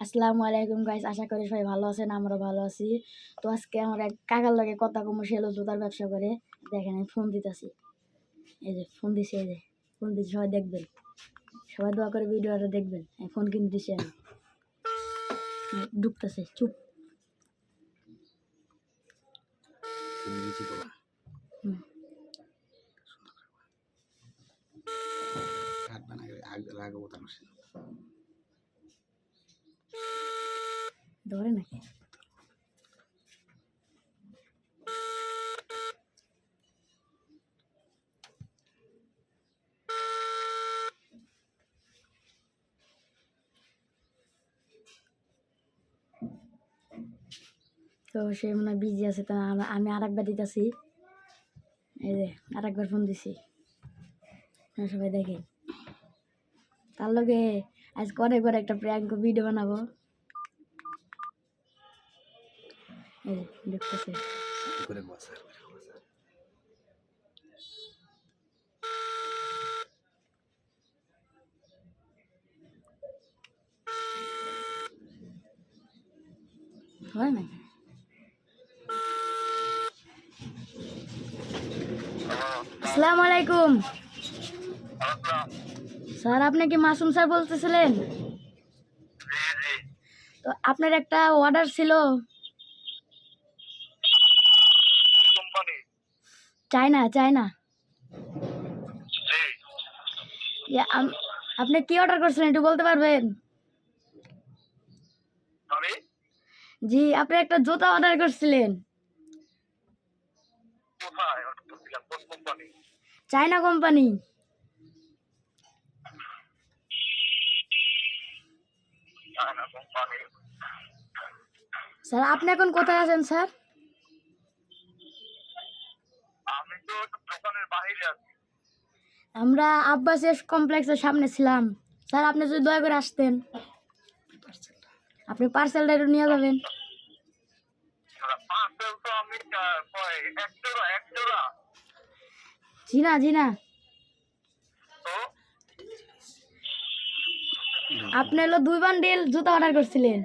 আসসালামু আলাইকুম গাইস, আশা করি সবাই ভালো আছেন। আমরা ভালো আছি। তো আজকে আমার এক কাকার লগে কথা কম, সে হলো জুতার ব্যবসা করে। দেখেন আমি ফোন দিতেছি, এই যে ফোন দিছি, এই যে ফোন দিছি। সবাই দেখবেন, সবাই দোয়া করে ভিডিওটা দেখবেন। ফোন কিনে দিছি আমি, ঢুকতেছে। চুপ। ধরে নাকি? তো সে মনে হয় বিজি আছে, তো আমি আরেকবার দিতেছি। এই যে আরেকবার ফোন দিছি, সবাই দেখে। তার লগে আজ করে করে একটা প্র্যাঙ্ক ভিডিও বানাবো। এই যে দেখতেছে। হয় না? আসসালামু আলাইকুম স্যার, আপনি কি মাসুম স্যার বলতেছিলেন? তো আপনার একটা অর্ডার ছিল, চায়না চায়না। আপনি কি অর্ডার করছিলেন একটু বলতে পারবেন? জি, আপনি একটা জুতা অর্ডার করছিলেন, চায়না কোম্পানি। স্যার আপনি এখন কোথায় আছেন স্যার? আমরা আব্বাসিস কমপ্লেক্সের সামনে ছিলাম। স্যার আপনি যদি দয়া করে আসতেন, আপনি পার্সেলটা একটু নিয়ে যাবেন। জি না জি না, আপনি হলো 2 বান্ডিল জুতা অর্ডার করছিলেন।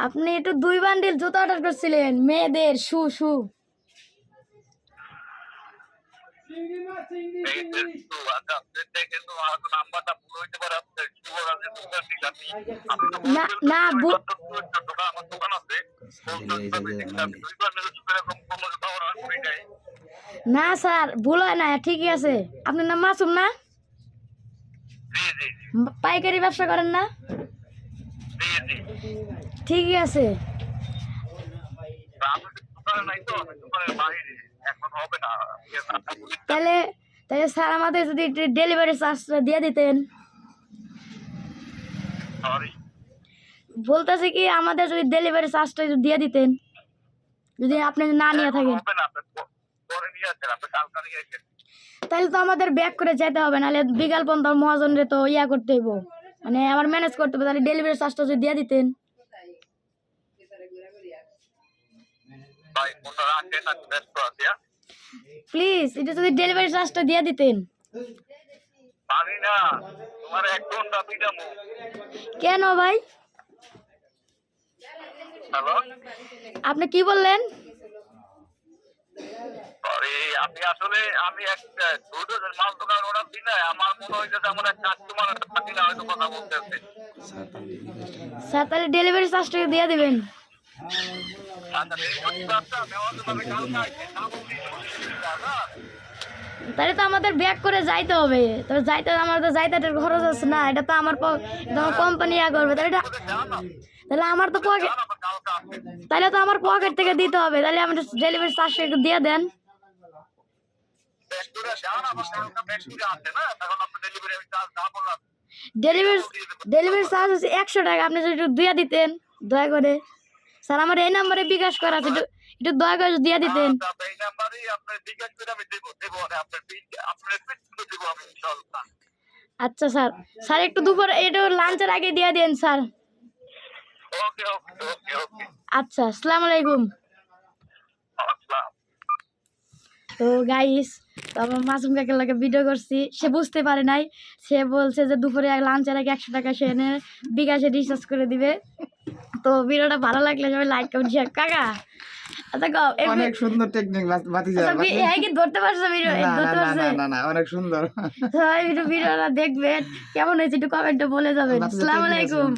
আপনি একটু 2 বান্ডিল জুতা অর্ডার করছিলেন, মেয়েদের শু শু। না না না স্যার, ভুল হয় না, ঠিকই আছে। আপনার নাম মাসুম না? পাইকারি ব্যবসা করেন না? ঠিকই আছে। তাহলে তাহলে স্যার আমাদের যদি ডেলিভারি চার্জটা দিয়ে দিতেন। বলতেছি কি, আমাদের যদি ডেলিভারি চার্জটা দিয়ে দিতেন, যদি আপনি না নিয়ে থাকেন। তাহলে তো আমাদের ব্যাক করে যেতে হবে, নাহলে বিকাল পর্যন্ত মহাজনরে তো ইয়া করতে হইব, মানে আমার ম্যানেজ করতে হবে। তাহলে ডেলিভারি চার্জটা যদি দিয়ে দিতেন। প্লিজ এটা যদি ডেলিভারি চার্জটা দিয়ে দিতেন। কেন ভাই? আপনি কি বললেন? স্যার তাহলে ডেলিভারি চার্জটা দিয়ে দিবেন। তাহলে তো আমাদের ব্যাক করে যাইতে হবে, তো যাইতে আমার তো যাইতে খরচ আছে না, এটা তো আমার কোম্পানি ইয়া করবে। তাহলে আমার তো পকেট, তাহলে তো আমার পকেট থেকে দিতে হবে। তাহলে আমার ডেলিভারি চার্জটা একটু দিয়ে দেন। ডেলিভারি চার্জ হচ্ছে 100 টাকা। আপনি যদি একটু দিয়ে দিতেন দয়া করে। স্যার আমার এই নাম্বারে বিকাশ করা আছে, একটু দয়া করে দিয়ে দিতেন। আচ্ছা স্যার, স্যার একটু দুপুরে একটু লাঞ্চের আগে দিয়ে দেন স্যার। আচ্ছা, আসসালামু আলাইকুম। তো গাইস, তারপর মাসুম কাকের লাগে ভিডিও করছি, সে বুঝতে পারে নাই, সে বলছে যে দুপুরে লাঞ্চের আগে 100 টাকা সে এনে বিকাশে রিচার্জ করে দিবে। তো ভিডিওটা ভালো লাগলে সবাই লাইক কমেন্ট শেয়ার। কাকা আচ্ছা কও, অনেক সুন্দর টেকনিক ভাতিজা। এই কি ধরতে পারছো ভিডিও? না ধরতে না পারছে? না না না অনেক সুন্দর। সবাই ভিডিওটা দেখবেন, কেমন হয়েছে একটু কমেন্টে বলে যাবেন। ভাতিজা আসসালামু technique আছে। আলাইকুম।